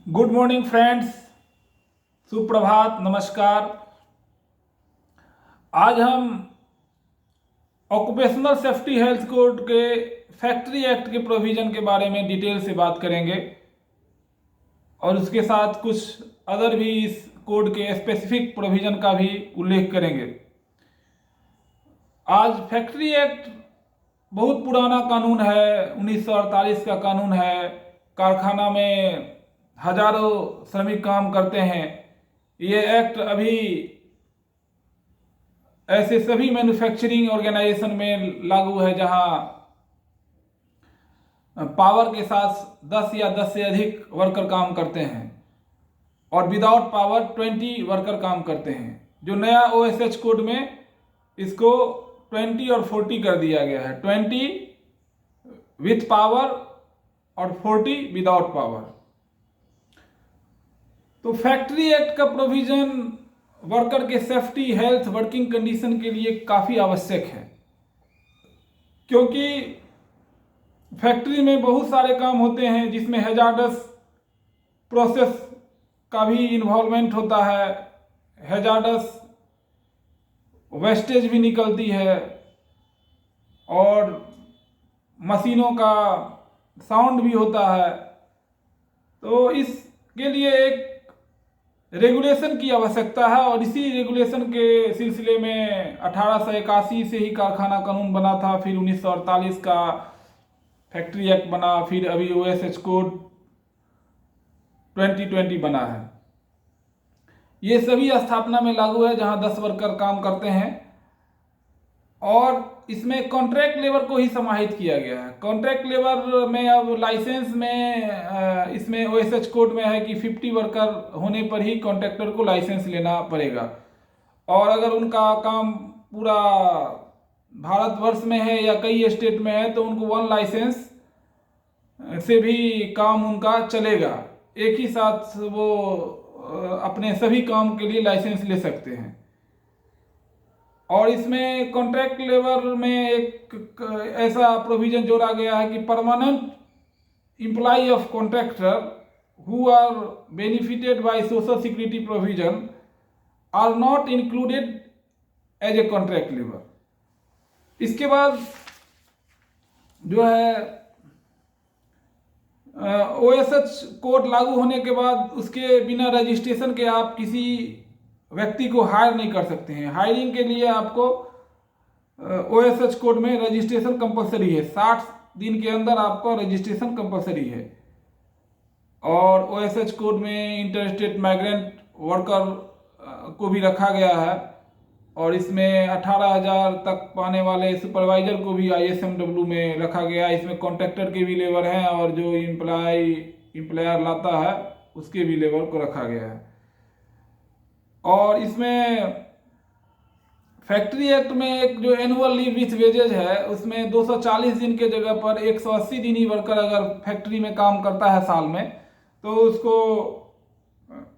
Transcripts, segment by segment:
Good morning friends, सुप्रभात, नमस्कार। आज हम ऑक्यूपेशनल सेफ्टी हेल्थ कोड के फैक्ट्री एक्ट के प्रोविजन के बारे में डिटेल से बात करेंगे और उसके साथ कुछ अदर भी इस कोड के स्पेसिफिक प्रोविजन का भी उल्लेख करेंगे। आज फैक्ट्री एक्ट बहुत पुराना कानून है, 1948 का कानून है। कारखाना में हजारों श्रमिक काम करते हैं। ये एक्ट अभी ऐसे सभी मैन्युफैक्चरिंग ऑर्गेनाइजेशन में लागू है जहां पावर के साथ 10 या 10 से अधिक वर्कर काम करते हैं और विदाउट पावर 20 वर्कर काम करते हैं। जो नया ओएसएच कोड में इसको 20 और 40 कर दिया गया है, 20 विथ पावर और 40 विदाउट पावर। तो फैक्ट्री एक्ट का प्रोविजन वर्कर के सेफ्टी, हेल्थ, वर्किंग कंडीशन के लिए काफ़ी आवश्यक है, क्योंकि फैक्ट्री में बहुत सारे काम होते हैं जिसमें हैजार्डस प्रोसेस का भी इन्वॉल्वमेंट होता है। हैजार्डस वेस्टेज भी निकलती है और मशीनों का साउंड भी होता है। तो इसके लिए एक रेगुलेशन की आवश्यकता है और इसी रेगुलेशन के सिलसिले में 1881 से ही कारखाना कानून बना था, फिर 1948 का फैक्ट्री एक्ट बना, फिर अभी ओएसएच कोड 2020 बना है। ये सभी स्थापना में लागू है जहां 10 वर्कर काम करते हैं और इसमें कॉन्ट्रैक्ट लेबर को ही समाहित किया गया है। कॉन्ट्रैक्ट लेबर में अब लाइसेंस में इसमें ओएसएच कोड में है कि 50 वर्कर होने पर ही कॉन्ट्रैक्टर को लाइसेंस लेना पड़ेगा और अगर उनका काम पूरा भारतवर्ष में है या कई स्टेट में है तो उनको 1 लाइसेंस से भी काम उनका चलेगा। एक ही साथ वो अपने सभी काम के लिए लाइसेंस ले सकते हैं। और इसमें कॉन्ट्रैक्ट लेबर में एक ऐसा प्रोविजन जोड़ा गया है कि permanent employee of contractor who are benefited by social security provision are not included as a contract labour. इसके बाद जो है ओएसएच कोड लागू होने के बाद उसके बिना रजिस्ट्रेशन के आप किसी व्यक्ति को हायर नहीं कर सकते हैं। हायरिंग के लिए आपको ओएसएच कोड में रजिस्ट्रेशन कंपलसरी है, 60 दिन के अंदर आपका रजिस्ट्रेशन कंपलसरी है। और ओएसएच कोड में इंटरस्टेट माइग्रेंट वर्कर को भी रखा गया है और इसमें 18,000 तक पाने वाले सुपरवाइजर को भी आईएसएमडब्ल्यू में रखा गया है। इसमें कॉन्ट्रैक्टर के भी लेबर हैं और जो एम्प्लॉयर लाता है उसके भी लेबर को रखा गया है। और इसमें फैक्ट्री एक्ट में एक जो एनुअल लीव विथ वेजेज है उसमें 240 दिन के जगह पर 180 दिन ही वर्कर अगर फैक्ट्री में काम करता है साल में तो उसको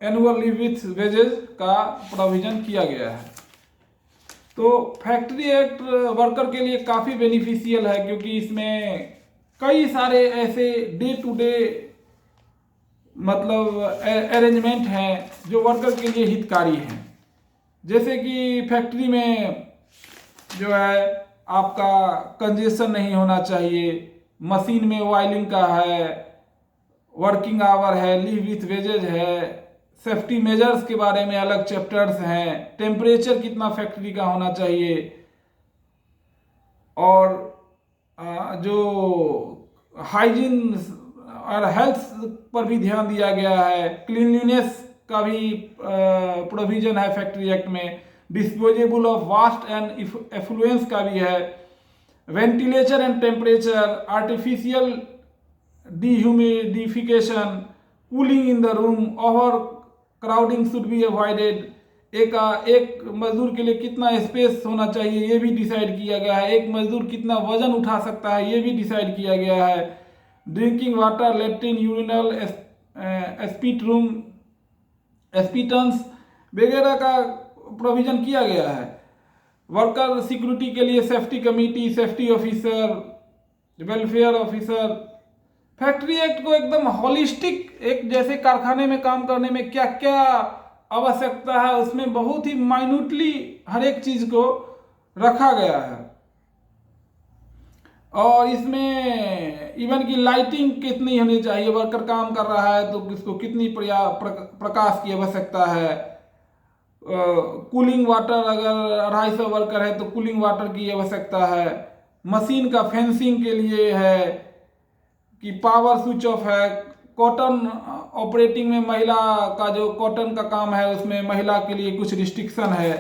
एनुअल लीव विथ वेजेज का प्रोविजन किया गया है। तो फैक्ट्री एक्ट वर्कर के लिए काफ़ी बेनिफिशियल है क्योंकि इसमें कई सारे ऐसे डे टू डे मतलब अरेंजमेंट हैं जो वर्कर के लिए हितकारी हैं। जैसे कि फैक्ट्री में जो है आपका कंजेशन नहीं होना चाहिए, मशीन में ऑयलिंग का है, वर्किंग आवर है, लीव विथ वेजेज है, सेफ्टी मेजर्स के बारे में अलग चैप्टर्स हैं, टेम्परेचर कितना फैक्ट्री का होना चाहिए और जो हाइजीन और हेल्थ पर भी ध्यान दिया गया है। क्लीनलीनेस का भी प्रोविजन है फैक्ट्री एक्ट में। Disposable of vast and affluence का भी है। Ventilation and temperature, artificial dehumidification, cooling in the room, over crowding should be avoided. एक मजदूर के लिए कितना स्पेस होना चाहिए ये भी डिसाइड किया गया है। एक मजदूर कितना वजन उठा सकता है ये भी डिसाइड किया गया है। Drinking water, latrine, urinal, spit room, spittoons वगैरह का प्रोविजन किया गया है। वर्कर सिक्योरिटी के लिए safety committee, safety officer, welfare officer, factory act को एकदम हॉलिस्टिक, एक जैसे कारखाने में काम करने में क्या क्या आवश्यकता है उसमें बहुत ही माइन्यूटली हर एक चीज को रखा गया है। और इसमें इवन की लाइटिंग कितनी होनी चाहिए, वर्कर काम कर रहा है तो किसको कितनी प्रकाश की आवश्यकता है, कूलिंग वाटर अगर 250 वर्कर है तो कूलिंग वाटर की आवश्यकता है, मशीन का फेंसिंग के लिए है कि पावर स्विच ऑफ है, कॉटन ऑपरेटिंग में महिला का जो कॉटन का काम है उसमें महिला के लिए कुछ रिस्ट्रिक्शन है।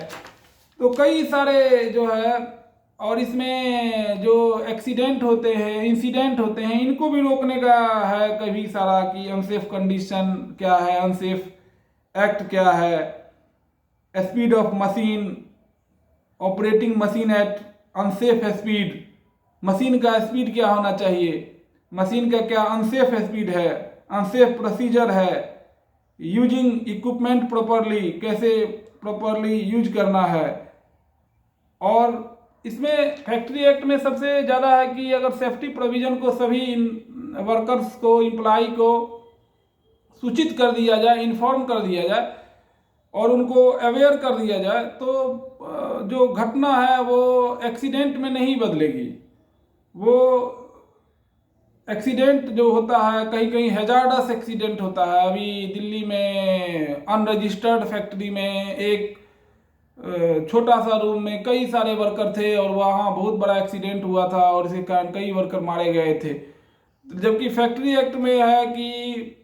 तो कई सारे जो है, और इसमें जो एक्सीडेंट होते हैं, इंसिडेंट होते हैं, इनको भी रोकने का है कभी सारा कि अनसेफ कंडीशन क्या है, अनसेफ एक्ट क्या है, speed of machine, operating machine eight unsafe speed, machine का स्पीड क्या होना चाहिए, मशीन का क्या अनसेफ स्पीड है, अनसेफ प्रोसीजर है, यूजिंग इक्विपमेंट प्रॉपरली, कैसे प्रॉपरली यूज करना है। और इसमें फैक्ट्री एक्ट में सबसे ज़्यादा है कि अगर सेफ्टी प्रोविज़न को सभी वर्कर्स को, एम्प्लॉय को सूचित कर दिया जाए, इन्फॉर्म कर दिया जाए और उनको अवेयर कर दिया जाए तो जो घटना है वो एक्सीडेंट में नहीं बदलेगी। वो एक्सीडेंट जो होता है, कहीं कहीं हैजार्डस एक्सीडेंट होता है। अभी दिल्ली में अनरजिस्टर्ड फैक्ट्री में एक छोटा सा रूम में कई सारे वर्कर थे और वहाँ बहुत बड़ा एक्सीडेंट हुआ था और इसके कारण कई वर्कर मारे गए थे। जबकि फैक्ट्री एक्ट में है कि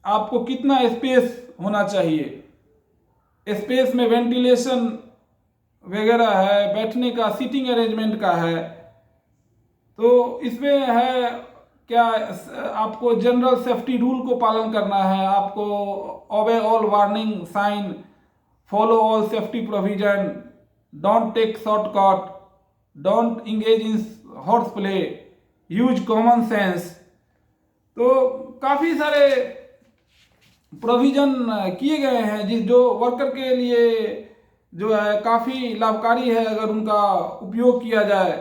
आपको कितना स्पेस होना चाहिए, स्पेस में वेंटिलेशन वगैरह है, बैठने का सीटिंग अरेंजमेंट का है। तो इसमें है क्या, आपको जनरल सेफ्टी रूल को पालन करना है, आपको obey all warning sign, follow all safety provision, don't take shortcut, don't engage in horse play, use common sense. तो काफ़ी सारे प्रोविजन किए गए हैं जो वर्कर के लिए जो है काफ़ी लाभकारी है अगर उनका उपयोग किया जाए।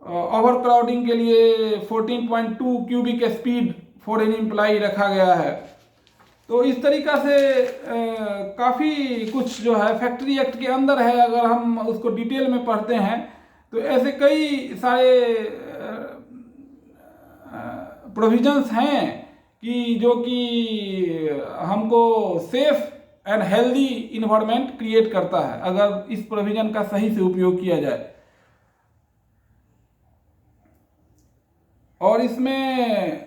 ओवर क्राउडिंग के लिए 14.2 cubic speed for an employee रखा गया है। तो इस तरीक़ा से काफ़ी कुछ जो है फैक्ट्री एक्ट के अंदर है। अगर हम उसको डिटेल में पढ़ते हैं तो ऐसे कई सारे प्रोविजंस हैं कि जो कि हमको safe and healthy environment create करता है अगर इस प्रोविजन का सही से उपयोग किया जाए। और इसमें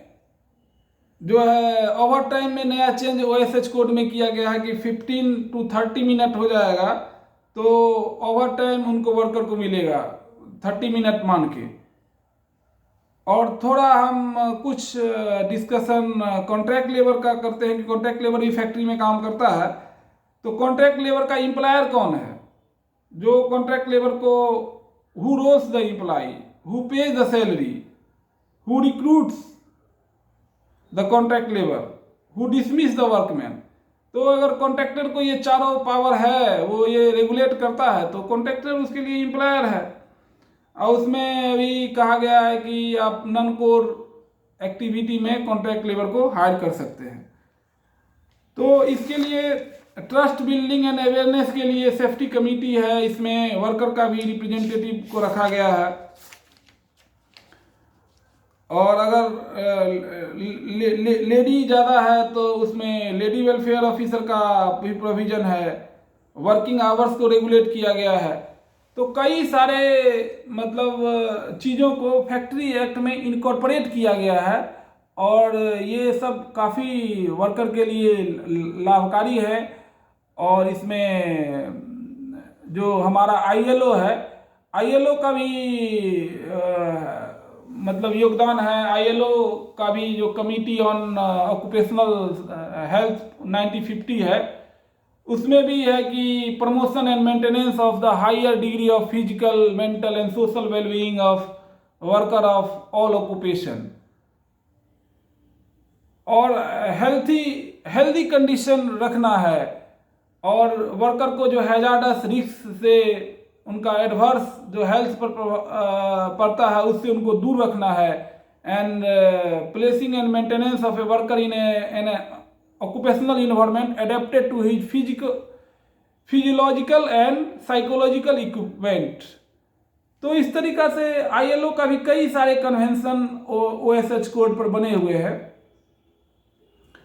जो है ओवर टाइम में नया चेंज ओएसएच कोड में किया गया है कि 15 to 30 मिनट हो जाएगा तो ओवर टाइम उनको वर्कर को मिलेगा 30 मिनट मान के। और थोड़ा हम कुछ डिस्कशन कॉन्ट्रैक्ट लेबर का करते हैं कि कॉन्ट्रैक्ट लेबर भी फैक्ट्री में काम करता है। तो कॉन्ट्रैक्ट लेबर का एम्प्लॉयर कौन है? जो कॉन्ट्रैक्ट लेबर को who rolls the employee, who pays the salary, who recruits the contract labour, who dismiss the workman. तो अगर कॉन्ट्रैक्टर को ये चारों पावर है, वो ये रेगुलेट करता है, तो कॉन्ट्रैक्टर उसके लिए एम्प्लॉयर है। और उसमें अभी कहा गया है कि आप नॉन कोर एक्टिविटी में कॉन्ट्रैक्ट लेबर को हायर कर सकते हैं। तो इसके लिए ट्रस्ट बिल्डिंग एंड अवेयरनेस के लिए सेफ्टी कमेटी है, इसमें वर्कर का भी रिप्रेजेंटेटिव को रखा गया है। और अगर लेडी ज़्यादा है तो उसमें लेडी वेलफेयर ऑफिसर का भी प्रोविज़न है। वर्किंग आवर्स को रेगुलेट किया गया है। तो कई सारे मतलब चीज़ों को फैक्ट्री एक्ट में इनकॉर्पोरेट किया गया है और ये सब काफ़ी वर्कर के लिए लाभकारी है। और इसमें जो हमारा आईएलओ है, आईएलओ का भी मतलब योगदान है। आईएलओ का भी जो कमिटी ऑन ऑक्यूपेशनल हेल्थ 1950 है, उसमें भी है कि promotion and maintenance of the higher degree of physical, mental and social wellbeing of worker of all occupation. और हेल्दी कंडीशन रखना है और वर्कर को जो हैजार्डस रिस्क से उनका एडवर्स जो हेल्थ पर पड़ता है उससे उनको दूर रखना है। and placing and maintenance of a worker in an occupational environment adapted to his physiological and psychological equipment। तो इस तरीका से ILO का भी कई सारे कन्वेंशन OSH कोड पर बने हुए हैं,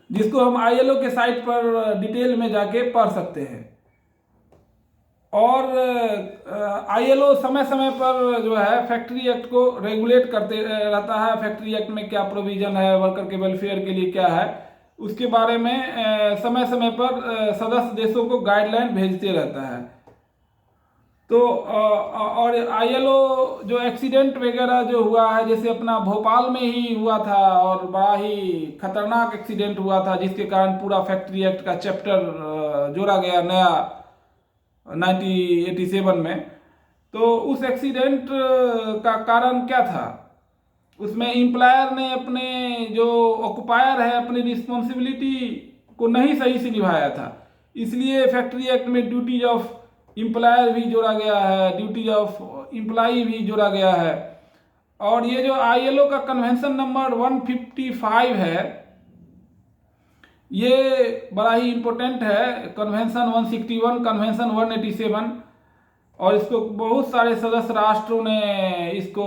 जिसको हम ILO के साइट पर डिटेल में जाके पढ़ सकते हैं। और ILO समय समय पर जो है फैक्ट्री एक्ट को रेगुलेट करते रहता है। फैक्ट्री एक्ट में क्या प्रोविजन है, वर्कर के वेलफेयर के लिए क्या है, उसके बारे में समय समय पर सदस्य देशों को गाइडलाइन भेजते रहता है। तो और ILO जो एक्सीडेंट वगैरह जो हुआ है, जैसे अपना भोपाल में ही हुआ था और बड़ा ही खतरनाक एक्सीडेंट हुआ था, जिसके कारण पूरा फैक्ट्री एक्ट का चैप्टर जोड़ा गया नया 1987 में। तो उस एक्सीडेंट का कारण क्या था? उसमें एम्प्लॉयर ने अपने जो ऑक्युपायर है अपनी रिस्पॉन्सिबिलिटी को नहीं सही से निभाया था, इसलिए फैक्ट्री एक्ट में ड्यूटीज ऑफ एम्प्लॉयर भी जोड़ा गया है, ड्यूटीज ऑफ एम्प्लॉई भी जोड़ा गया है। और ये जो ILO का कन्वेंशन नंबर 155 है, ये बड़ा ही इम्पोर्टेंट है। कन्वेंशन 161, कन्वेंशन 187, और इसको बहुत सारे सदस्य राष्ट्रों ने इसको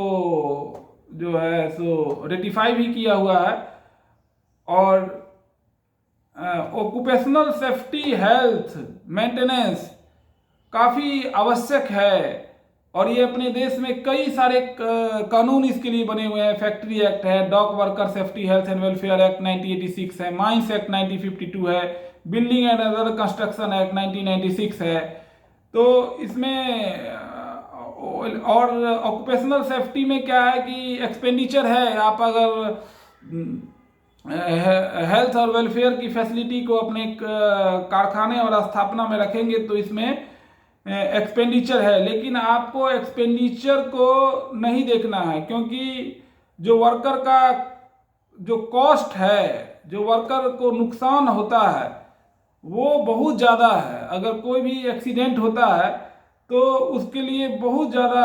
जो है सो रेटिफाई भी किया हुआ है। और ऑक्यूपेशनल सेफ्टी हेल्थ मेंटेनेंस काफ़ी आवश्यक है, और ये अपने देश में कई सारे कानून इसके लिए बने हुए हैं। फैक्ट्री एक्ट है, dock worker safety health and welfare act 1986 है, माइंस एक्ट 1952 है, building and other construction act 1996 है। तो इसमें और ऑक्यूपेशनल सेफ्टी में क्या है कि एक्सपेंडिचर है, आप अगर हेल्थ और वेलफेयर की फैसिलिटी को अपने कारखाने और स्थापना में रखेंगे तो इसमें एक्सपेंडिचर है। लेकिन आपको एक्सपेंडिचर को नहीं देखना है, क्योंकि जो वर्कर का जो कॉस्ट है, जो वर्कर को नुकसान होता है, वो बहुत ज़्यादा है। अगर कोई भी एक्सीडेंट होता है तो उसके लिए बहुत ज़्यादा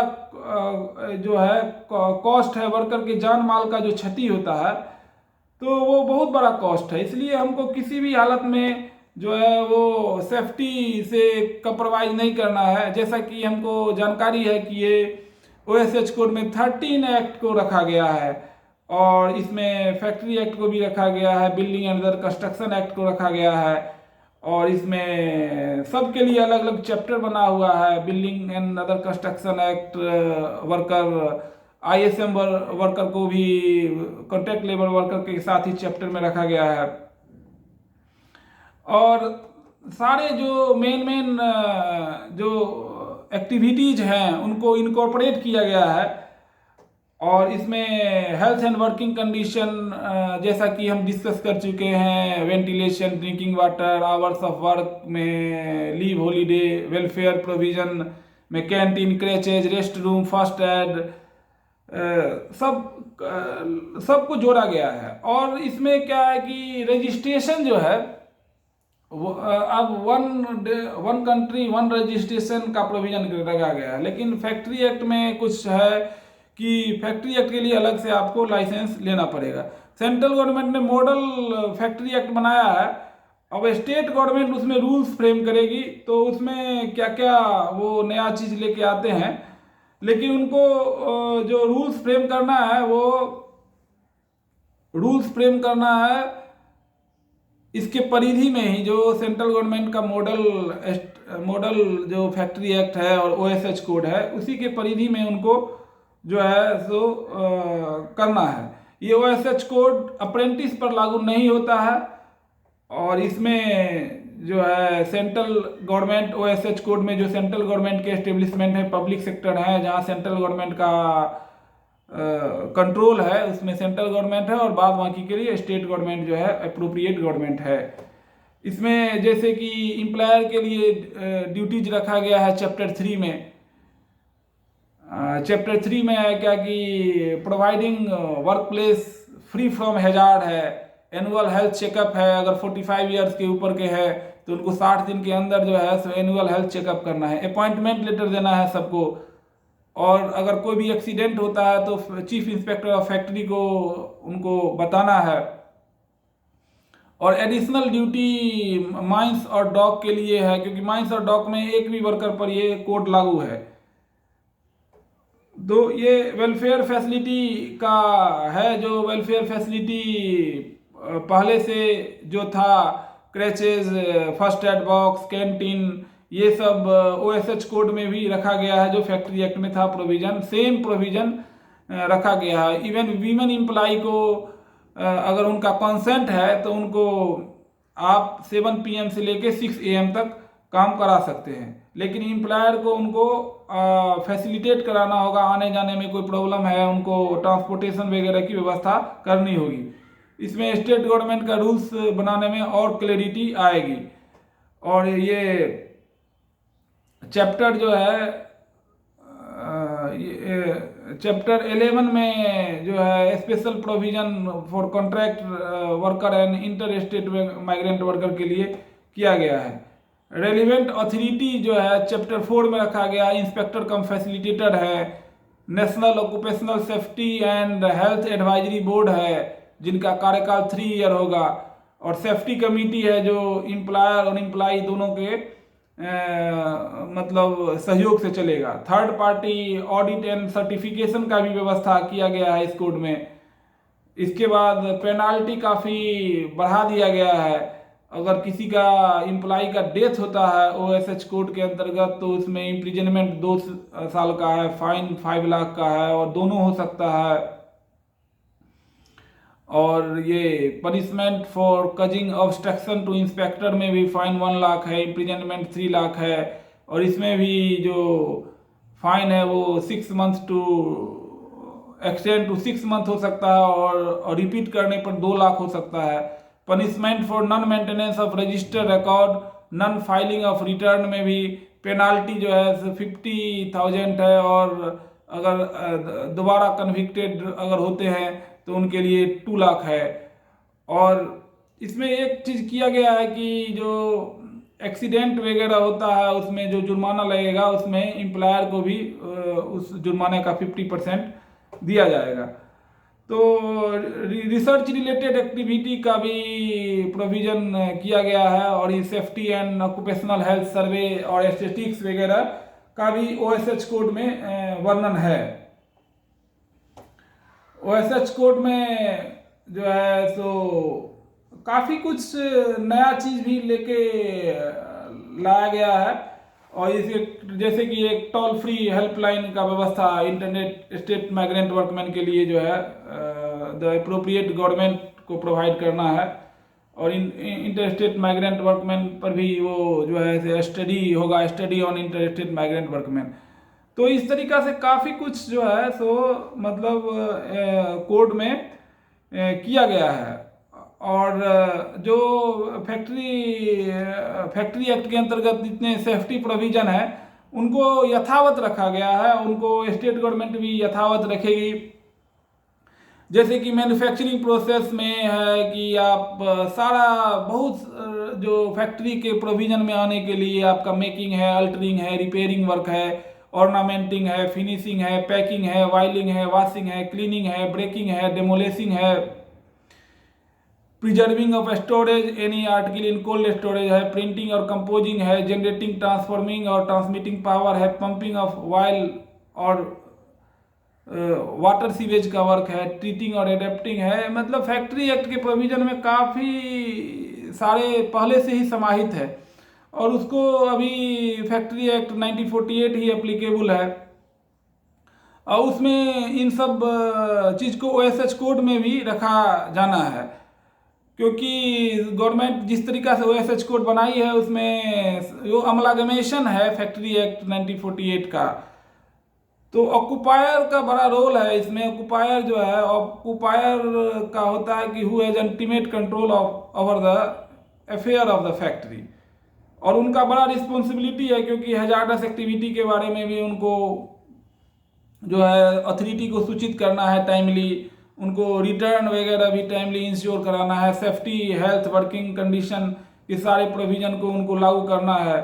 जो है कॉस्ट है, वर्कर के जान माल का जो क्षति होता है तो वो बहुत बड़ा कॉस्ट है। इसलिए हमको किसी भी हालत में जो है वो सेफ्टी से कंप्रोमाइज़ नहीं करना है। जैसा कि हमको जानकारी है कि ये OSH कोड में 13 एक्ट को रखा गया है, और इसमें फैक्ट्री एक्ट को भी रखा गया है, building and other construction act को रखा गया है, और इसमें सबके लिए अलग अलग चैप्टर बना हुआ है। Building and other construction act worker, ISM worker को भी कॉन्ट्रैक्ट लेबर वर्कर के साथ ही चैप्टर में रखा गया है। और सारे जो मेन जो एक्टिविटीज़ हैं उनको इनकॉर्पोरेट किया गया है। और इसमें हेल्थ एंड वर्किंग कंडीशन जैसा कि हम डिस्कस कर चुके हैं, ventilation, drinking water, hours of work में, लीव हॉलीडे, वेलफेयर प्रोविजन में, canteen, creches, rest room, first aid, सब को जोड़ा गया है। और इसमें क्या है कि रजिस्ट्रेशन जो है अब वन कंट्री वन रजिस्ट्रेशन का प्रोविजन रखा गया है। लेकिन फैक्ट्री एक्ट में कुछ है कि फैक्ट्री एक्ट के लिए अलग से आपको लाइसेंस लेना पड़ेगा। सेंट्रल गवर्नमेंट ने मॉडल फैक्ट्री एक्ट बनाया है, अब स्टेट गवर्नमेंट उसमें रूल्स फ्रेम करेगी, तो उसमें क्या क्या वो नया चीज़ लेके आते हैं। लेकिन उनको जो रूल्स फ्रेम करना है वो रूल्स फ्रेम करना है इसके परिधि में ही, जो सेंट्रल गवर्नमेंट का मॉडल जो फैक्ट्री एक्ट है और OSH कोड है, उसी के परिधि में उनको जो है सो करना है। ये OSH कोड अप्रेंटिस पर लागू नहीं होता है, और इसमें जो है सेंट्रल गवर्नमेंट OSH कोड में जो सेंट्रल गवर्नमेंट के एस्टेब्लिशमेंट है, पब्लिक सेक्टर है, जहाँ सेंट्रल गवर्नमेंट का कंट्रोल है, उसमें सेंट्रल गवर्नमेंट है, और बाद बाकी के लिए स्टेट गवर्नमेंट जो है अप्रोप्रिएट गवर्नमेंट है। इसमें जैसे कि एम्प्लॉयर के लिए ड्यूटीज रखा गया है चैप्टर 3 में। चैप्टर 3 में है क्या कि providing work place free from hazard है, एनुअल हेल्थ चेकअप है, अगर 45 ईयर्स के ऊपर के है तो उनको 60 दिन के अंदर जो है सो एनुअल हेल्थ चेकअप करना है, अपॉइंटमेंट लेटर देना है सबको, और अगर कोई भी एक्सीडेंट होता है तो चीफ इंस्पेक्टर ऑफ फैक्ट्री को उनको बताना है। और एडिशनल ड्यूटी माइंस और डॉक के लिए है, क्योंकि माइंस और डॉक में एक भी वर्कर पर ये कोड लागू है। तो ये वेलफेयर फैसिलिटी का है, जो वेलफेयर फैसिलिटी पहले से जो था, क्रैचेज, फर्स्ट एड बॉक्स, कैंटीन, ये सब ओएसएच कोड में भी रखा गया है। जो फैक्ट्री एक्ट में था प्रोविजन, सेम प्रोविजन रखा गया है। इवन वीमेन एम्प्लॉय को अगर उनका कंसेंट है तो उनको आप 7 PM से लेके 6 AM तक काम करा सकते हैं, लेकिन एम्प्लॉयर को उनको फैसिलिटेट कराना होगा। आने जाने में कोई प्रॉब्लम है, उनको ट्रांसपोर्टेशन वगैरह की व्यवस्था करनी होगी। इसमें स्टेट गवर्नमेंट का रूल्स बनाने में और क्लैरिटी आएगी। और ये चैप्टर जो है चैप्टर 11 में जो है special provision for contract worker and inter state migrant worker के लिए किया गया है। रेलिवेंट अथॉरिटी जो है चैप्टर 4 में रखा गया, इंस्पेक्टर कम फैसिलिटेटर है। National occupational safety and health advisory board है, जिनका कार्यकाल 3 ईयर होगा। और सेफ्टी कमेटी है, जो एम्प्लॉयर और एम्प्लॉय दोनों के मतलब सहयोग से चलेगा। Third party audit and certification का भी व्यवस्था किया गया है इस कोड में। इसके बाद पेनाल्टी काफ़ी बढ़ा दिया गया है। अगर किसी का एम्प्लॉय का डेथ होता है ओएसएच कोड के अंतर्गत, तो उसमें इम्प्रिजनमेंट 2 साल का है, फाइन 5 लाख का है, और दोनों हो सकता है। और ये punishment for causing obstruction to inspector में भी फाइन 1 लाख है, इम्प्रिजनमेंट 3 लाख है। और इसमें भी जो फाइन है वो 6 month to extend to 6 month हो सकता है, और रिपीट करने पर 2 लाख हो सकता है। Punishment for non maintenance of registered record, non filing of return में भी पेनाल्टी जो है 50,000 है। और अगर दोबारा कन्विक्टेड अगर होते हैं तो उनके लिए 2 लाख है। और इसमें एक चीज़ किया गया है कि जो एक्सीडेंट वगैरह होता है उसमें जो जुर्माना लगेगा, उसमें एम्प्लॉयर को भी उस जुर्माने का 50% दिया जाएगा। तो रिसर्च रिलेटेड एक्टिविटी का भी प्रोविजन किया गया है। और ये safety and occupational health survey और स्टैटिस्टिक्स वगैरह का भी ओएसएच कोड में वर्णन है। ओएसएच कोड में जो है सो काफ़ी कुछ नया चीज़ भी लेके लाया गया है। और इसे जैसे कि एक टोल फ्री हेल्पलाइन का व्यवस्था इंटरनेट स्टेट माइग्रेंट वर्कमैन के लिए जो है द अप्रोप्रिएट गवर्नमेंट को प्रोवाइड करना है। और इंटर स्टेट माइग्रेंट वर्कमैन पर भी वो जो है स्टडी होगा, study on inter state migrant workman. तो इस तरीका से काफ़ी कुछ जो है सो मतलब कोड में किया गया है। और जो फैक्ट्री एक्ट के अंतर्गत जितने सेफ्टी प्रोविजन है उनको यथावत रखा गया है, उनको स्टेट गवर्नमेंट भी यथावत रखेगी। जैसे कि मैन्युफैक्चरिंग प्रोसेस में है कि आप सारा बहुत जो फैक्ट्री के प्रोविजन में आने के लिए आपका मेकिंग है, अल्टरिंग है, रिपेयरिंग वर्क है, ऑर्नामेंटिंग है, फिनिशिंग है, पैकिंग है, वाइलिंग है, वॉशिंग है, क्लीनिंग है, ब्रेकिंग है, डेमोलिशिंग है, preserving of storage any article in cold storage है, प्रिंटिंग और कंपोजिंग है, जनरेटिंग, ट्रांसफॉर्मिंग और ट्रांसमिटिंग पावर है, पंपिंग ऑफ ऑयल और वाटर सीवेज का वर्क है, ट्रीटिंग और एडेप्टिंग है। मतलब फैक्ट्री एक्ट के प्रोविजन में काफ़ी सारे पहले से ही समाहित है, और उसको अभी फैक्ट्री एक्ट 1948 ही एप्लीकेबल है। और उसमें इन सब चीज़ को ओएसएच कोड में भी रखा जाना है, क्योंकि गवर्नमेंट जिस तरीका से ओएसएच कोड बनाई है उसमें वो अमलागमेशन है फैक्ट्री एक्ट 1948 का। तो ऑक्यूपायर का बड़ा रोल है इसमें। ऑक्यूपायर जो है, ऑक्यूपायर का होता है कि who has ultimate control of over the affair of the factory, और उनका बड़ा रिस्पॉन्सिबिलिटी है, क्योंकि हैजार्डस एक्टिविटी के बारे में भी उनको जो है अथॉरिटी को सूचित करना है टाइमली, उनको रिटर्न वगैरह भी टाइमली इंश्योर कराना है, सेफ्टी, हेल्थ, वर्किंग कंडीशन, ये सारे प्रोविजन को उनको लागू करना है।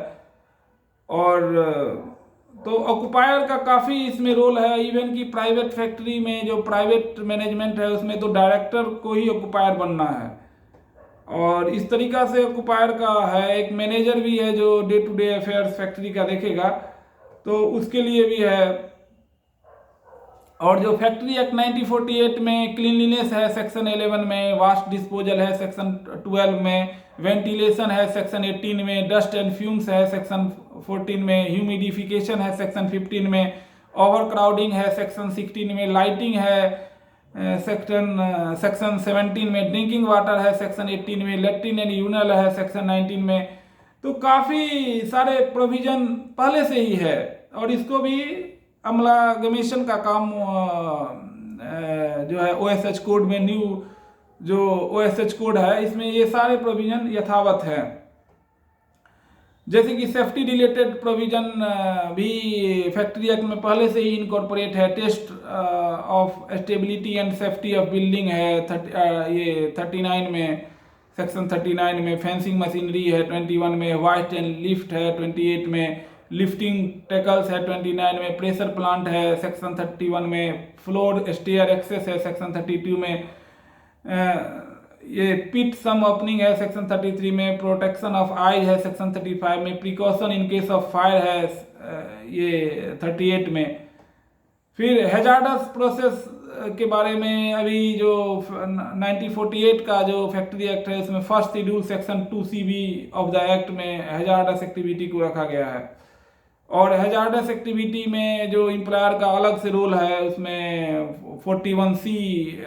और तो ऑक्युपायर का काफ़ी इसमें रोल है। इवन कि प्राइवेट फैक्ट्री में जो प्राइवेट मैनेजमेंट है उसमें तो डायरेक्टर को ही ऑक्युपायर बनना है, और इस तरीका से ऑक्युपायर का है। एक मैनेजर भी है जो day to day affairs factory का देखेगा, तो उसके लिए भी है। और जो फैक्ट्री एक्ट 1948 में क्लीनलीनेस है सेक्शन 11 में, वास्ट डिस्पोजल है सेक्शन 12 में, वेंटिलेशन है सेक्शन 18 में, डस्ट एंड फ्यूम्स है सेक्शन 14 में, ह्यूमिडिफिकेशन है सेक्शन 15 में, ओवर क्राउडिंग है सेक्शन 16 में, लाइटिंग है सेक्शन 17 में, ड्रिंकिंग वाटर है सेक्शन 18 में, लेट्रिन एंड यूरिनल है सेक्शन 19 में। तो काफ़ी सारे प्रोविजन पहले से ही है, और इसको भी अमलागमेशन का काम जो है ओएसएच कोड में, न्यू जो ओएसएच कोड है इसमें ये सारे प्रोविजन यथावत है। जैसे कि सेफ्टी रिलेटेड प्रोविजन भी फैक्ट्री एक्ट में पहले से ही इनकॉर्पोरेट है। Test of stability and safety of building है ये 39 में, सेक्शन 39 में। फेंसिंग मशीनरी है 21 में, वाइट एंड लिफ्ट है 28 में, लिफ्टिंग टैकल्स है 29 में, प्रेशर प्लांट है सेक्शन 31 में, फ्लोर स्टेयर एक्सेस है सेक्शन 32 में, ये पिट सम ओपनिंग है सेक्शन 33 में, प्रोटेक्शन ऑफ आई है सेक्शन 35 में, precaution in case of fire है ये 38 में। फिर हैजार्डस प्रोसेस के बारे में अभी जो 1948 का जो फैक्ट्री एक्ट है इसमें first schedule section 2CB of the act में हैजार्डस एक्टिविटी को रखा गया है। और हैजार्डस एक्टिविटी में जो एम्प्लॉयर का अलग से रोल है उसमें 41C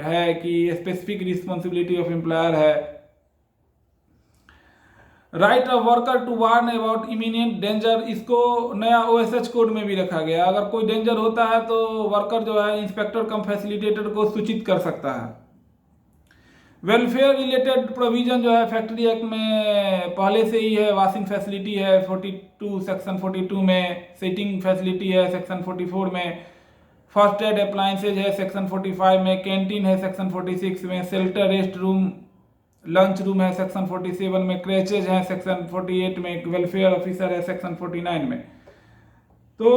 है कि स्पेसिफिक रिस्पॉन्सिबिलिटी ऑफ एम्प्लॉयर है। Right of worker to warn about immediate danger, इसको नया ओएसएच कोड में भी रखा गया। अगर कोई डेंजर होता है तो वर्कर जो है इंस्पेक्टर कम फैसिलिटेटर को सूचित कर सकता है। वेलफेयर रिलेटेड प्रोविजन जो है फैक्ट्री एक्ट में पहले से ही है। वॉशिंग फैसिलिटी है 42 सेक्शन 42 में, सीटिंग फैसिलिटी है सेक्शन 44 में, फर्स्ट एड अप्लायंसेज है सेक्शन 45 में, कैंटीन है सेक्शन 46 में, shelter rest room lunch room है सेक्शन 47 में, क्रेचेज है सेक्शन 48 में, वेलफेयर ऑफिसर है सेक्शन 49 में। तो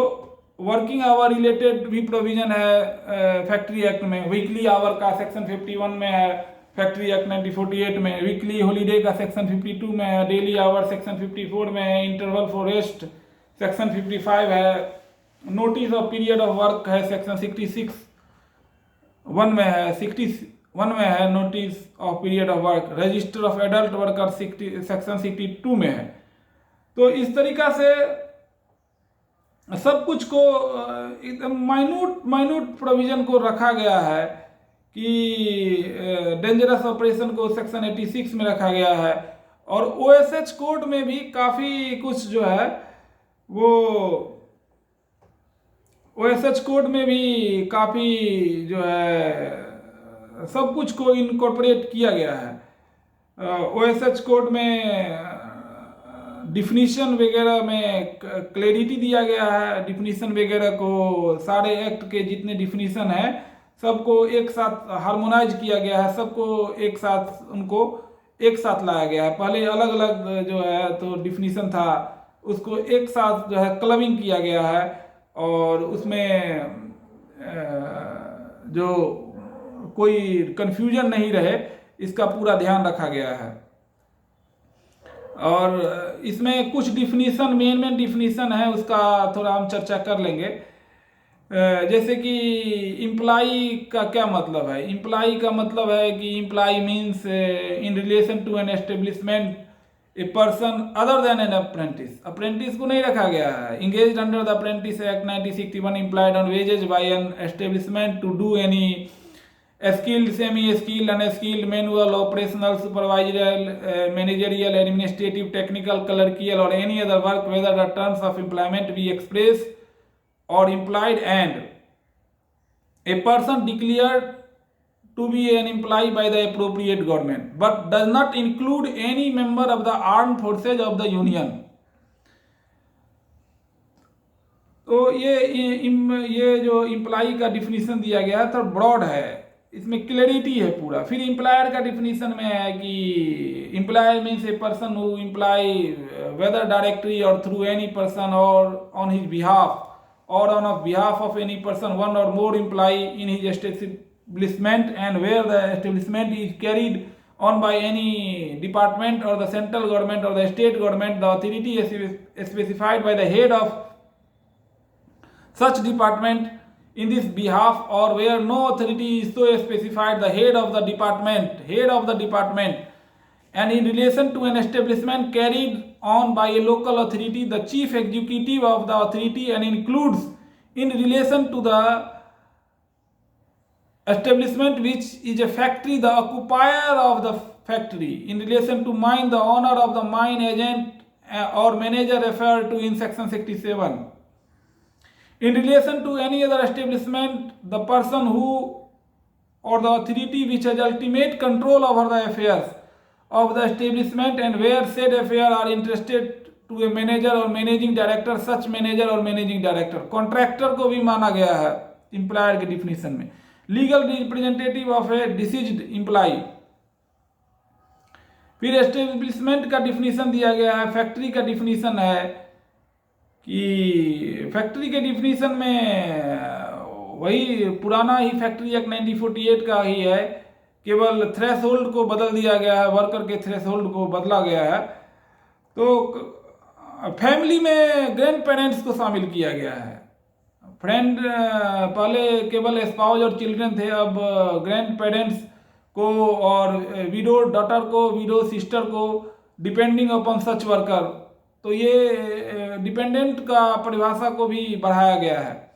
वर्किंग आवर रिलेटेड भी प्रोविजन है फैक्ट्री एक्ट में। वीकली आवर का सेक्शन 51 में है फैक्ट्री एक्ट 1948 में, वीकली हॉलीडे का सेक्शन 52 में है, डेली आवर सेक्शन 54 में है, इंटरवल फॉर रेस्ट सेक्शन 55 है, notice of period of work है सेक्शन 61 में है, 61 में है notice of period of work, register of adult worker section 62 में है। तो इस तरीका से सब कुछ को एकदम माइन्यूट प्रोविजन को रखा गया है कि डेंजरस ऑपरेशन को सेक्शन 86 में रखा गया है। और ओएसएच कोड में भी काफ़ी कुछ जो है वो ओएसएच कोड में भी काफ़ी जो है सब कुछ को इनकॉर्पोरेट किया गया है। ओएसएच कोड में डिफिनीशन वगैरह में क्लैरिटी दिया गया है। डिफिनीशन वगैरह को सारे एक्ट के जितने डिफिनीशन है सबको एक साथ हार्मोनाइज किया गया है, सबको एक साथ उनको एक साथ लाया गया है। पहले अलग अलग जो है तो डिफिनीशन था, उसको एक साथ जो है क्लबिंग किया गया है, और उसमें जो कोई कंफ्यूजन नहीं रहे इसका पूरा ध्यान रखा गया है। और इसमें कुछ डिफिनीशन मेन डिफिनीशन है उसका थोड़ा हम चर्चा कर लेंगे। जैसे कि इम्प्लाई का क्या मतलब है। इम्प्लाई का मतलब है कि employee means in relation to an establishment a person other than an apprentice. Apprentice को नहीं रखा गया है। Engaged under the apprentice act 1961 employed on wages by an establishment to do any skilled, semi-skilled, unskilled, manual, operational, supervisorial, managerial, administrative, technical, clerical, or any other work, whether the terms of employment be expressed or implied, and a person declared to be an employee by the appropriate government, but does not include any member of the armed forces of the union. तो ये जो imply का definition दिया गया है तो broad है, इसमें क्लैरिटी है पूरा। फिर एम्प्लॉयर का डिफिनीशन में है कि employer means a person who employ whether directly or through any person or on his behalf or on behalf of any person, one or more employee in his establishment, and where the establishment is carried on by any department or the central government or the state government, the authority is specified by the head of such department in this behalf, or where no authority is so specified, the head of the department, and in relation to an establishment carried on by a local authority, the chief executive of the authority, and includes in relation to the establishment which is a factory, the occupier of the factory, in relation to mine, the owner of the mine, agent or manager referred to in section 67. In relation to any other establishment, the person who or the authority which has ultimate control over the affairs of the establishment, and where said affairs are entrusted to a manager or managing director, such manager or managing director. Contractor को भी माना गया है employer के definition में. Legal representative of a deceased employee. फिर establishment का definition दिया गया है. फैक्ट्री का डिफिनीशन है कि फैक्ट्री के डिफिनीशन में वही पुराना ही फैक्ट्री एक्ट 1948 का ही है, केवल थ्रेशोल्ड को बदल दिया गया है, वर्कर के थ्रेशोल्ड को बदला गया है. तो फैमिली में ग्रैंड पेरेंट्स को शामिल किया गया है. फ्रेंड पहले केवल स्पाउस और चिल्ड्रन थे, अब ग्रैंड पेरेंट्स को और विडो डॉटर को, विडो सिस्टर को, डिपेंडिंग अपॉन सच वर्कर. तो ये डिपेंडेंट का परिभाषा को भी बढ़ाया गया है.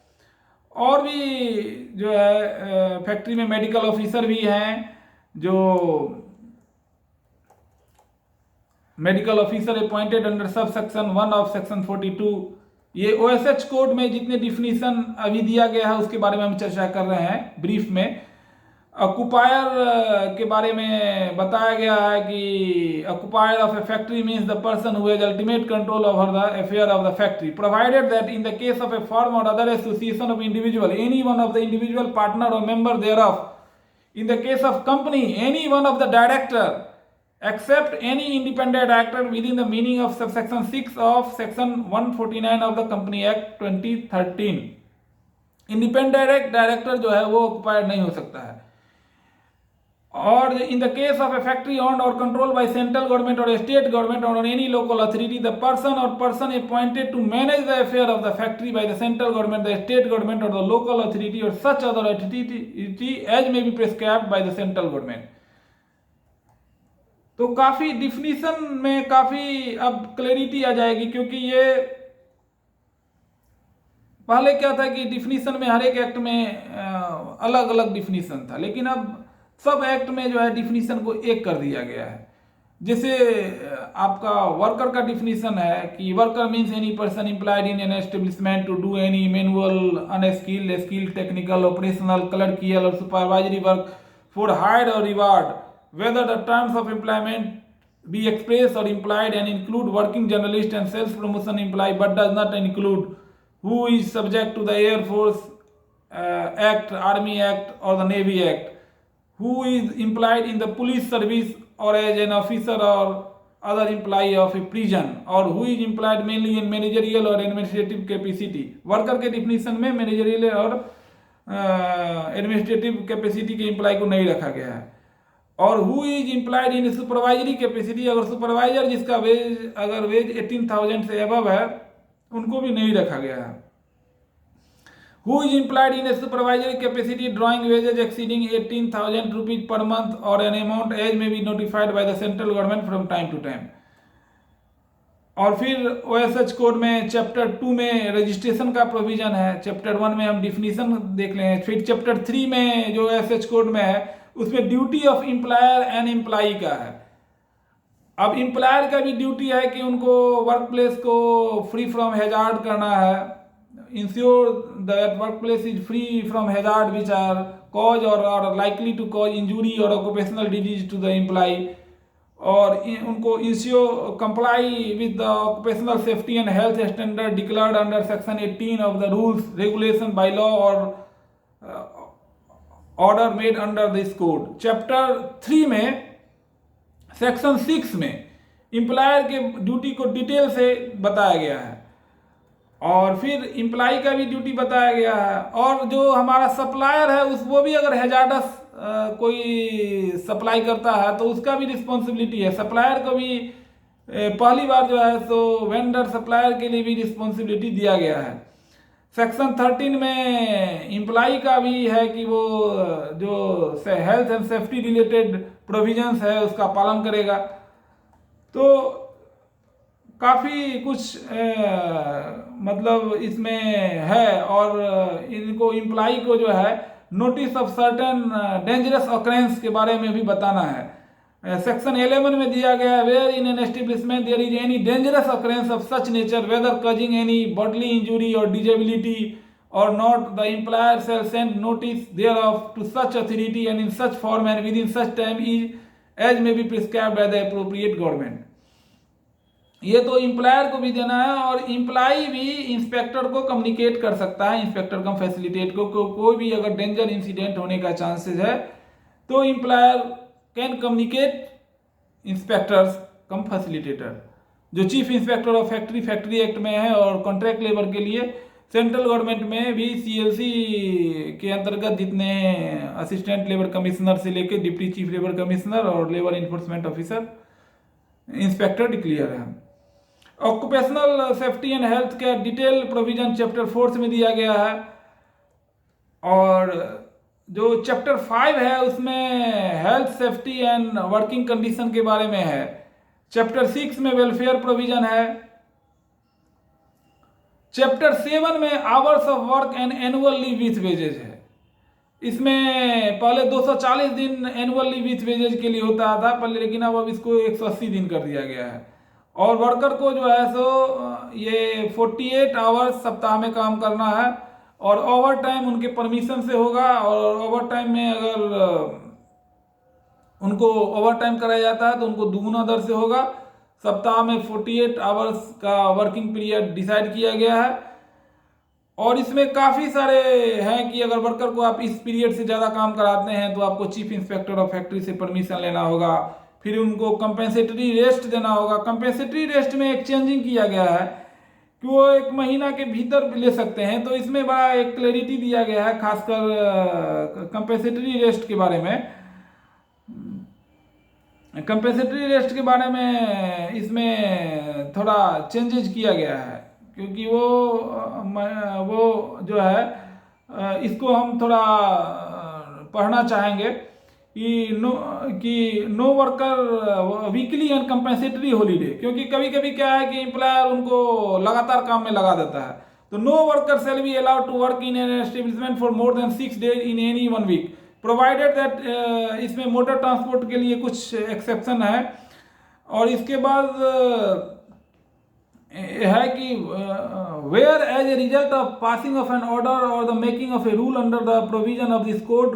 और भी जो है फैक्ट्री में मेडिकल ऑफिसर भी हैं, जो medical officer appointed under sub section 1 of section 42. ये OSH कोड में जितने डिफिनीशन अभी दिया गया है उसके बारे में हम चर्चा कर रहे हैं ब्रीफ में. ऑक्युपायर के बारे में बताया गया है कि occupier of a factory means the person who has ultimate control over the affair of the factory, provided that in the case of a firm और other association of individual, any one of the individual partner और member thereof, in the case of company, any one of the director, except any independent director within the meaning of subsection 6 of section 149 of the Company Act 2013. Independent director जो है वो ऑक्युपायर नहीं हो सकता है. और in the case of a factory owned or controlled by central government or state government or any local authority, the person or person appointed to manage the affair of the factory by the central government, the state government or the local authority or such other authority as may be prescribed by the central government. तो काफी definition में काफी अब clarity आ जाएगी, क्योंकि ये पहले क्या था कि डिफिनीशन में हर एक एक्ट में अलग अलग डिफिनीशन था, लेकिन अब सब एक्ट में जो है डिफिनीशन को एक कर दिया गया है. जैसे आपका वर्कर का डिफिनीशन है कि worker means any person employed in an establishment to do any manual, unskilled, skilled, technical, operational, clerical or supervisory work for hire or reward, whether the terms of employment be express or implied, and include working journalist and self promotion employee, but does not include who is subject to the Air Force Act, Army Act or the Navy Act, who is employed in the police service or as an officer or other employee of a prison, or who is employed mainly in managerial or administrative capacity. Worker के definition में managerial और administrative capacity के employ को नहीं रखा गया है. और who is employed in supervisory capacity, अगर सुपरवाइजर जिसका वेज अगर वेज 18,000 से अबव है उनको भी नहीं रखा गया है. Who is employed in a supervisory capacity drawing wages exceeding 18,000 rupees per month or an amount as may be notified by the central government from time to time. और फिर OSH कोड में चैप्टर 2 में registration का provision है. Chapter 1 में हम definition देख लें. फिर चैप्टर 3 में जो OSH कोड में है उसमें duty of employer and employee का है. अब एम्प्लॉयर का भी ड्यूटी है कि उनको वर्क प्लेस को फ्री फ्रॉम हैजार्ड करना है, ensure that work place is free from hazard which are cause और लाइकली टू कॉज इंजूरी और occupational disease to the employee, और उनको ensure comply with the occupational safety and health standard declared under section 18 of the rules regulation by law और order made under this code. Chapter 3 में section 6 में employer के duty को detail से बताया गया है. और फिर इम्प्लाई का भी ड्यूटी बताया गया है। और जो हमारा सप्लायर है वो भी अगर हैजार्डस कोई सप्लाई करता है तो उसका भी रिस्पॉन्सिबिलिटी है। सप्लायर को भी पहली बार जो है सो वेंडर सप्लायर के लिए भी रिस्पॉन्सिबिलिटी दिया गया है। सेक्शन 13 में इम्प्लाई का भी है कि वो जो health and safety related provisions है उसका पालन करेगा। तो काफ़ी कुछ मतलब इसमें है। और इनको इम्प्लाई को जो है notice of certain dangerous occurrence के बारे में भी बताना है। सेक्शन 11 में दिया गया है, where in an establishment there is any dangerous occurrence of such nature whether causing any bodily injury or disability or not the employer shall send notice thereof to such authority and in such form and within such time is as may be prescribed by the appropriate government. ये तो employer को भी देना है। और employee भी inspector को communicate कर सकता है, इंस्पेक्टर कम फैसिलिटेट को कोई भी अगर डेंजर इंसिडेंट होने का चांसेस है तो employer can communicate inspectors cum facilitator. जो chief inspector of factory act में है और कॉन्ट्रैक्ट लेबर के लिए सेंट्रल गवर्नमेंट में भी सीएलसी के अंतर्गत जितने असिस्टेंट लेबर कमिश्नर से लेकर डिप्टी चीफ लेबर कमिश्नर और labour enforcement officer inspector declare है। ऑक्यूपेशनल सेफ्टी एंड हेल्थ का डिटेल प्रोविजन चैप्टर 4 में दिया गया है। और जो चैप्टर 5 है उसमें health safety and working condition के बारे में है। चैप्टर 6 में वेलफेयर प्रोविजन है। चैप्टर 7 में hours of work and annual leave with wages है। इसमें पहले 240 दिन एनुअल लीव विथ वेजेज के लिए होता था पहले, लेकिन अब इसको 180 दिन कर दिया गया है। और वर्कर को जो है सो ये 48 आवर्स सप्ताह में काम करना है। और ओवर टाइम उनके परमिशन से होगा। और ओवर टाइम में अगर उनको ओवर टाइम कराया जाता है तो उनको दुगुना दर से होगा। सप्ताह में 48 आवर्स का वर्किंग पीरियड डिसाइड किया गया है। और इसमें काफ़ी सारे हैं कि अगर वर्कर को आप इस पीरियड से ज़्यादा काम कराते हैं तो आपको चीफ इंस्पेक्टर ऑफ फैक्ट्री से परमिशन लेना होगा। फिर उनको कंपेंसेटरी रेस्ट देना होगा। कंपेंसेटरी रेस्ट में एक चेंजिंग किया गया है कि वो 1 महीना के भीतर ले सकते हैं। तो इसमें बड़ा एक क्लैरिटी दिया गया है खासकर कंपेंसेटरी रेस्ट के बारे में। कंपेंसेटरी रेस्ट के बारे में इसमें थोड़ा चेंजेज किया गया है क्योंकि वो जो है इसको हम थोड़ा पढ़ना चाहेंगे कि no worker weekly and compensatory holiday. क्योंकि कभी कभी क्या है कि एम्प्लॉयर उनको लगातार काम में लगा देता है। तो no worker shall be allowed to work in an establishment for more than 6 days in any 1 week provided that. इसमें मोटर ट्रांसपोर्ट के लिए कुछ एक्सेप्शन है। और इसके बाद है कि whereas a result of passing of an order और the making of a rule under the provision of this code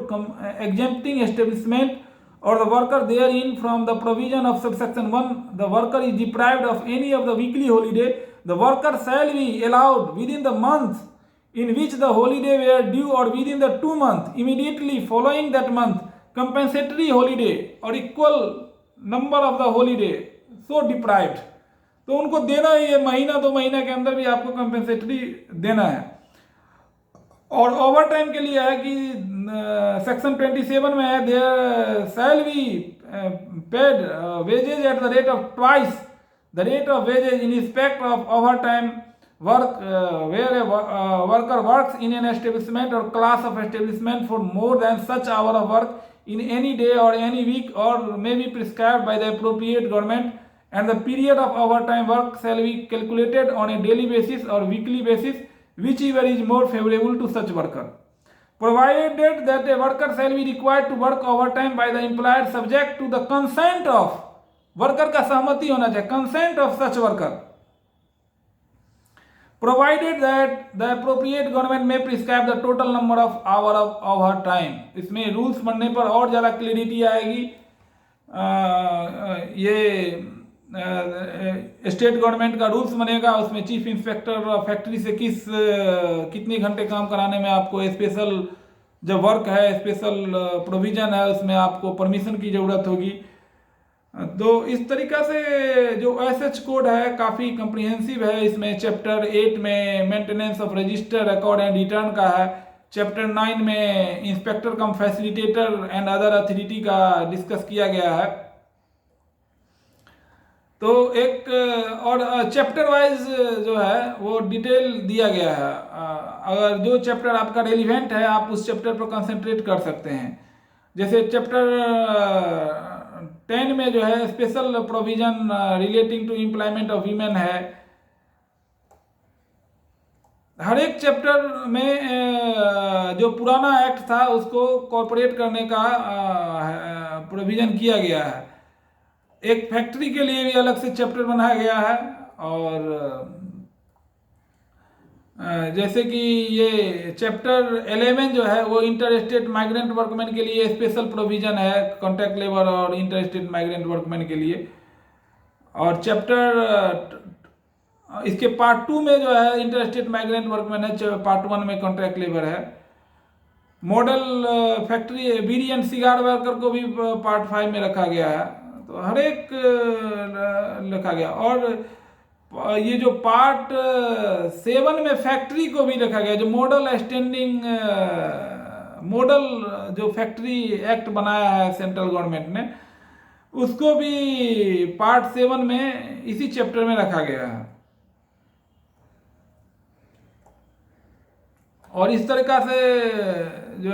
exempting establishment और the worker therein from the provision of subsection 1 the worker is deprived of any of the weekly holiday the worker shall be allowed within the month in which the holiday were due और within the 2 months immediately following that month compensatory holiday और equal number of the holiday so deprived. तो उनको देना ही है, महीना 2 महीना के अंदर भी आपको कंपेंसेटरी देना है। और ओवर टाइम के लिए है कि सेक्शन 27 में है there shall be paid wages at the rate of twice the rate of wages in respect of overtime work where a worker works in an establishment और class of establishment for more than such hour of work in any day और any week और may be prescribed by the appropriate government and the period of overtime work shall be calculated on a daily basis or weekly basis, whichever is more favorable to such worker. Provided that a worker shall be required to work overtime by the employer subject to the consent of worker का सहमति होना चाहिए, consent of such worker. Provided that the appropriate government may prescribe the total number of hour of overtime. इसमें rules बनने पर और ज़्यादा clarity आएगी। ये स्टेट गवर्नमेंट का रूल्स बनेगा। उसमें चीफ इंस्पेक्टर फैक्ट्री से कितने घंटे काम कराने में आपको स्पेशल जब वर्क है स्पेशल प्रोविजन है उसमें आपको परमिशन की ज़रूरत होगी। तो इस तरीक़ा से जो OSH कोड है काफ़ी कम्प्रिहेंसिव है। इसमें चैप्टर 8 में maintenance of register record and return का है, चैप्टर 9 में inspector come facilitator and other authority का डिस्कस किया गया है। तो एक और चैप्टर वाइज जो है वो डिटेल दिया गया है। अगर जो चैप्टर आपका रेलिवेंट है आप उस चैप्टर पर कंसंट्रेट कर सकते हैं। जैसे चैप्टर 10 में जो है special provision relating to employment of women है। हर एक चैप्टर में जो पुराना एक्ट था उसको कॉर्पोरेट करने का प्रोविजन किया गया है। एक फैक्ट्री के लिए भी अलग से चैप्टर बनाया गया है। और जैसे कि ये चैप्टर 11 जो है वो इंटर स्टेट माइग्रेंट वर्कमैन के लिए स्पेशल प्रोविजन है, कॉन्ट्रैक्ट लेबर और इंटर स्टेट माइग्रेंट वर्कमैन के लिए। और चैप्टर इसके पार्ट 2 में जो है इंटर स्टेट माइग्रेंट वर्कमैन है, पार्ट 1 में कॉन्ट्रैक्ट लेबर है। Model factory bidi and cigar worker को भी पार्ट 5 में रखा गया है। तो हर एक रखा गया। और ये जो पार्ट 7 में फैक्ट्री को भी रखा गया, जो मॉडल स्टैंडिंग मॉडल जो फैक्ट्री एक्ट बनाया है सेंट्रल गवर्नमेंट ने, उसको भी पार्ट 7 में इसी चैप्टर में रखा गया है। और इस तरीका से जो